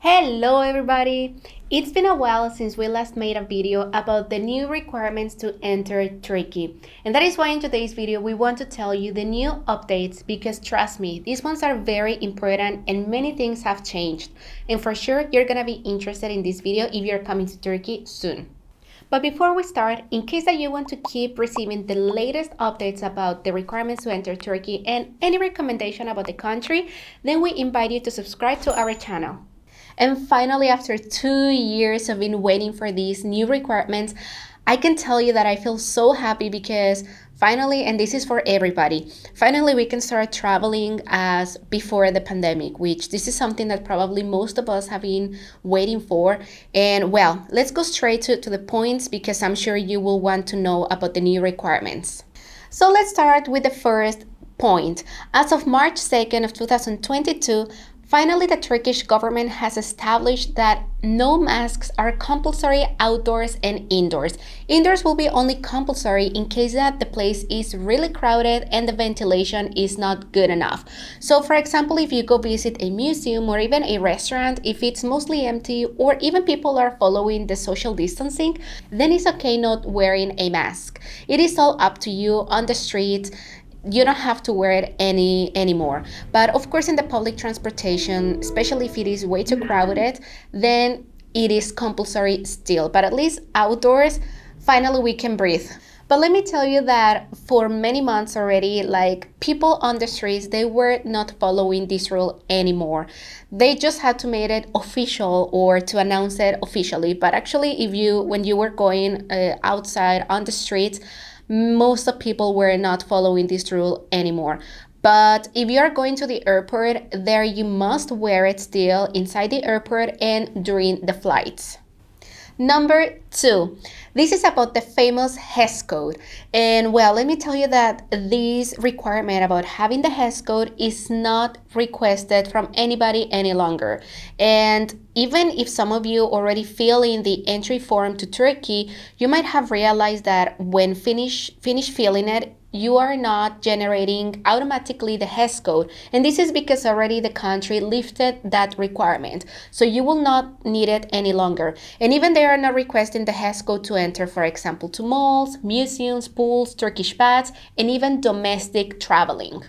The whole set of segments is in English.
Hello everybody! It's been a while since we last made a video about the new requirements to enter Turkey. And that is why in today's video we want to tell you the new updates because trust me, these ones are very important and many things have changed. And for sure you're gonna be interested in this video if you're coming to Turkey soon. But before we start, in case that you want to keep receiving the latest updates about the requirements to enter Turkey and any recommendation about the country, then we invite you to subscribe to our channel. And finally, after 2 years of been waiting for these new requirements, I can tell you that I feel so happy because finally, and this is for everybody, finally we can start traveling as before the pandemic, which this is something that probably most of us have been waiting for. And well, let's go straight to the points because I'm sure you will want to know about the new requirements. So let's start with the first point. As of March 2nd of 2022, finally, the Turkish government has established that no masks are compulsory outdoors and indoors. Indoors will be only compulsory in case that the place is really crowded and the ventilation is not good enough. So for example, if you go visit a museum or even a restaurant, if it's mostly empty or even people are following the social distancing, then it's okay not wearing a mask. It is all up to you on the street. You don't have to wear it anymore. But of course, in the public transportation, especially if it is way too crowded, then it is compulsory still. But at least outdoors, finally we can breathe. But let me tell you that for many months already, like people on the streets, they were not following this rule anymore. They just had to make it official or to announce it officially. But actually, when you were going outside on the streets, most of people were not following this rule anymore. But if you are going to the airport, there you must wear it still inside the airport and during the flights. Number 2, this is about the famous HES code. And well, let me tell you that this requirement about having the HES code is not requested from anybody any longer. And even if some of you already fill in the entry form to Turkey, you might have realized that when finish filling it, you are not generating automatically the HES code. And this is because already the country lifted that requirement. So you will not need it any longer. And even they are not requesting the HES code to enter, for example, to malls, museums, pools, Turkish baths, and even domestic traveling.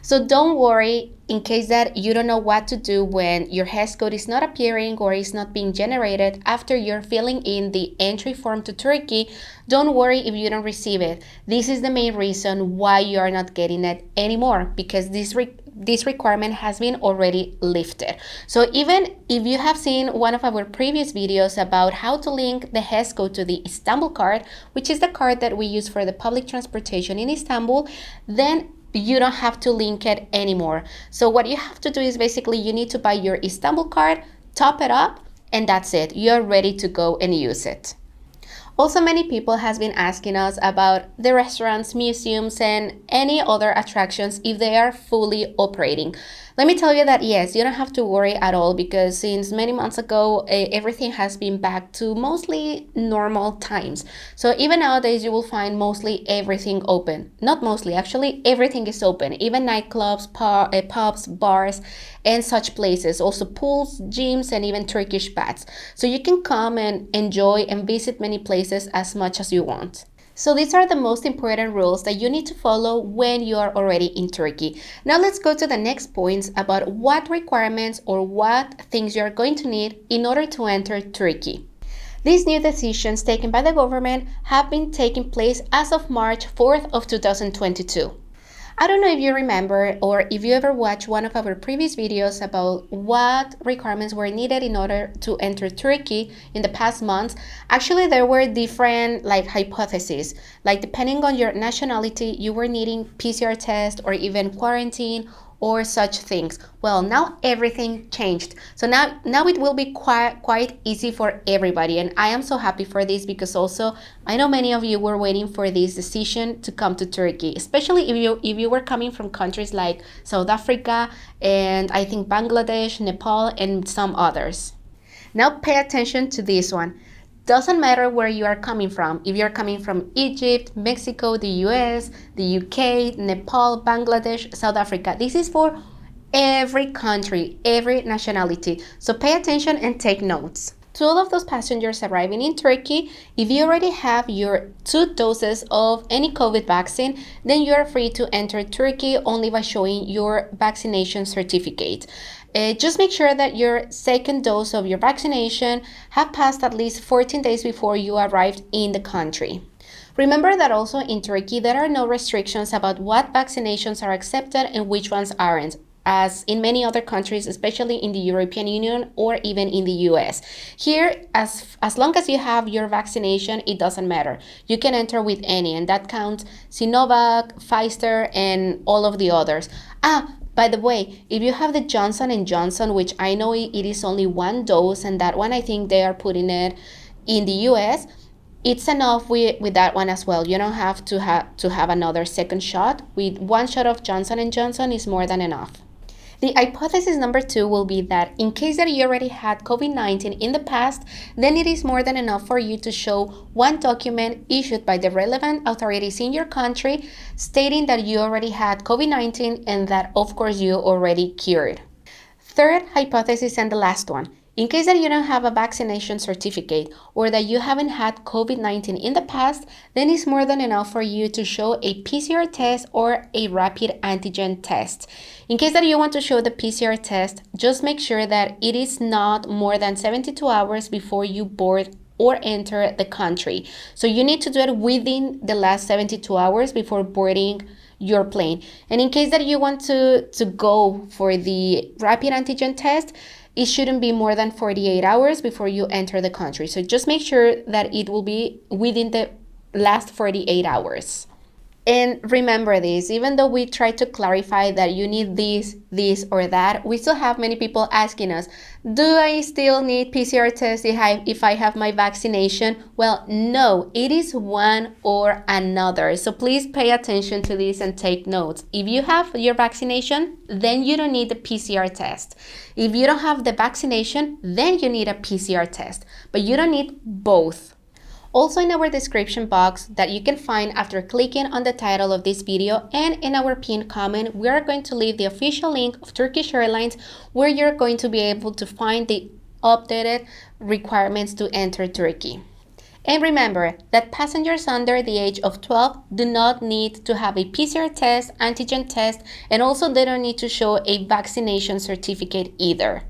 So don't worry in case that you don't know what to do when your HES code is not appearing or is not being generated after you're filling in the entry form to Turkey. Don't worry if you don't receive it. This is the main reason why you are not getting it anymore because this requirement has been already lifted. So even if you have seen one of our previous videos about how to link the HES code to the Istanbul card, which is the card that we use for the public transportation in Istanbul, then you don't have to link it anymore. So what you have to do is basically you need to buy your Istanbul card, top it up, and that's it. You're ready to go and use it. Also, many people has been asking us about the restaurants, museums, and any other attractions if they are fully operating. Let me tell you that yes, you don't have to worry at all because since many months ago, everything has been back to mostly normal times. So even nowadays, you will find mostly everything open. Not mostly, actually, everything is open. Even nightclubs, pubs, bars, and such places. Also pools, gyms, and even Turkish baths. So you can come and enjoy and visit many places as much as you want. So these are the most important rules that you need to follow when you are already in Turkey. Now let's go to the next points about what requirements or what things you are going to need in order to enter Turkey. These new decisions taken by the government have been taking place as of March 4th of 2022. I don't know if you remember or if you ever watched one of our previous videos about what requirements were needed in order to enter Turkey in the past months. Actually, there were different hypotheses. Like depending on your nationality, you were needing PCR test or even quarantine or such things. Well, now everything changed. So now it will be quite easy for everybody. And I am so happy for this because also I know many of you were waiting for this decision to come to Turkey, especially if you were coming from countries like South Africa and I think Bangladesh, Nepal, and some others. Now pay attention to this one. Doesn't matter where you are coming from. If you're coming from Egypt, Mexico, the US, the UK, Nepal, Bangladesh, South Africa. This is for every country, every nationality. So pay attention and take notes. To all of those passengers arriving in Turkey, if you already have your 2 doses of any COVID vaccine, then you are free to enter Turkey only by showing your vaccination certificate. Just make sure that your second dose of your vaccination have passed at least 14 days before you arrived in the country. Remember that also in Turkey, there are no restrictions about what vaccinations are accepted and which ones aren't, as in many other countries, especially in the European Union or even in the US. Here, as long as you have your vaccination, it doesn't matter. You can enter with any, and that counts Sinovac, Pfizer, and all of the others. By the way, if you have the Johnson & Johnson, which I know it is only 1 dose, and that one I think they are putting it in the US, it's enough with that one as well. You don't have to have another second shot. With 1 shot of Johnson & Johnson is more than enough. The hypothesis number 2 will be that in case that you already had COVID-19 in the past, then it is more than enough for you to show 1 document issued by the relevant authorities in your country stating that you already had COVID-19 and that of course you already cured. Third hypothesis and the last one. In case that you don't have a vaccination certificate or that you haven't had COVID-19 in the past, then it's more than enough for you to show a PCR test or a rapid antigen test. In case that you want to show the PCR test, just make sure that it is not more than 72 hours before you board or enter the country. So you need to do it within the last 72 hours before boarding your plane. And in case that you want to go for the rapid antigen test, it shouldn't be more than 48 hours before you enter the country. So just make sure that it will be within the last 48 hours. And remember this, even though we try to clarify that you need this or that, we still have many people asking us, do I still need PCR test if I have my vaccination? Well, no, it is one or another. So please pay attention to this and take notes. If you have your vaccination, then you don't need the PCR test. If you don't have the vaccination, then you need a PCR test, but you don't need both. Also in our description box that you can find after clicking on the title of this video and in our pinned comment, we are going to leave the official link of Turkish Airlines where you're going to be able to find the updated requirements to enter Turkey. And remember that passengers under the age of 12 do not need to have a PCR test, antigen test, and also they don't need to show a vaccination certificate either.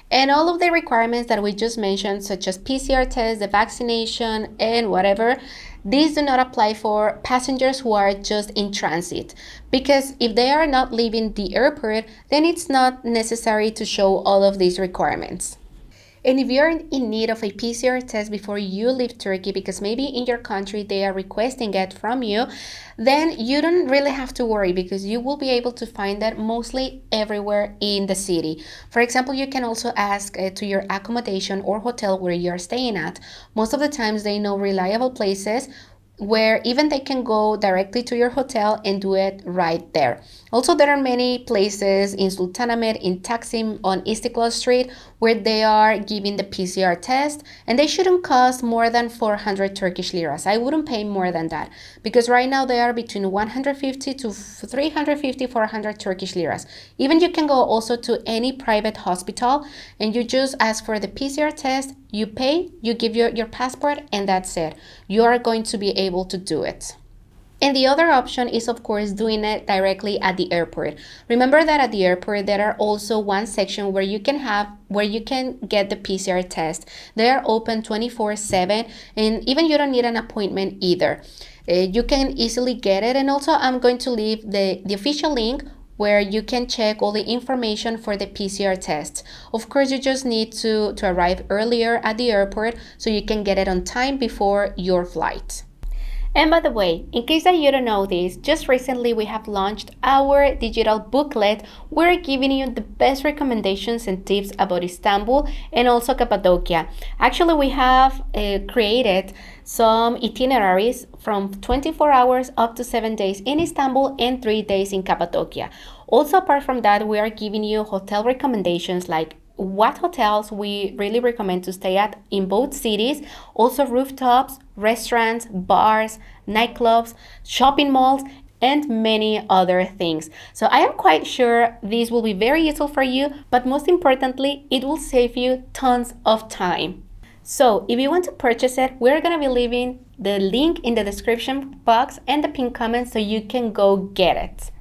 And all of the requirements that we just mentioned, such as PCR test, the vaccination, and whatever, these do not apply for passengers who are just in transit. Because if they are not leaving the airport, then it's not necessary to show all of these requirements. And if you're in need of a PCR test before you leave Turkey, because maybe in your country they are requesting it from you, then you don't really have to worry because you will be able to find that mostly everywhere in the city. For example, you can also ask to your accommodation or hotel where you're staying at. Most of the times they know reliable places where even they can go directly to your hotel and do it right there. Also, there are many places in Sultanahmet, in Taksim, on Istiklal Street, where they are giving the PCR test, and they shouldn't cost more than 400 Turkish liras. I wouldn't pay more than that, because right now they are between 150 to 350, 400 Turkish liras. Even you can go also to any private hospital, and you just ask for the PCR test, you pay, you give your passport, and that's it. You are going to be able to do it. And the other option is, of course, doing it directly at the airport. Remember that at the airport, there are also one section where you can get the PCR test. They are open 24/7, and even you don't need an appointment either. You can easily get it. And also, I'm going to leave the official link where you can check all the information for the PCR tests. Of course, you just need to arrive earlier at the airport so you can get it on time before your flight. And by the way, in case that you don't know this, just recently we have launched our digital booklet. We're giving you the best recommendations and tips about Istanbul and also Cappadocia. Actually, we have created some itineraries from 24 hours up to 7 days in Istanbul and 3 days in Cappadocia. Also, apart from that, we are giving you hotel recommendations like what hotels we really recommend to stay at in both cities, also rooftops, restaurants, bars, nightclubs, shopping malls, and many other things. So I am quite sure this will be very useful for you, but most importantly, it will save you tons of time. So if you want to purchase it, we're going to be leaving the link in the description box and the pinned comment so you can go get it.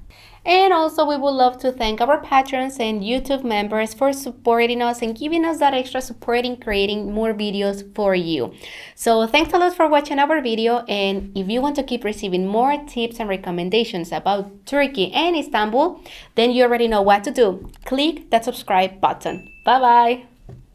And also, we would love to thank our patrons and YouTube members for supporting us and giving us that extra support in creating more videos for you. So thanks a lot for watching our video, and if you want to keep receiving more tips and recommendations about Turkey and Istanbul, then you already know what to do. Click that subscribe button. Bye bye!